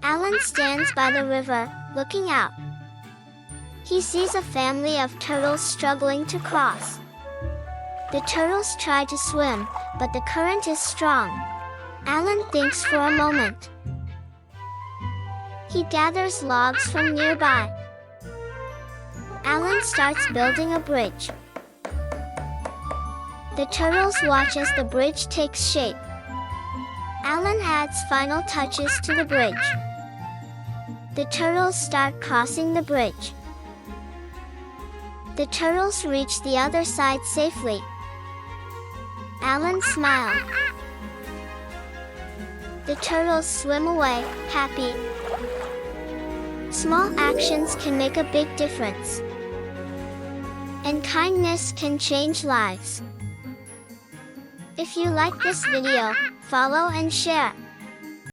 Alan stands by the river, looking out. He sees a family of turtles struggling to cross. The turtles try to swim, but the current is strong. Alan thinks for a moment. He gathers logs from nearby. Alan starts building a bridge. The turtles watch as the bridge takes shape. Alan adds final touches to the bridge. The turtles start crossing the bridge. The turtles reach the other side safely. Alan smiled. The turtles swim away, happy. Small actions can make a big difference. And kindness can change lives. If you like this video, follow and share.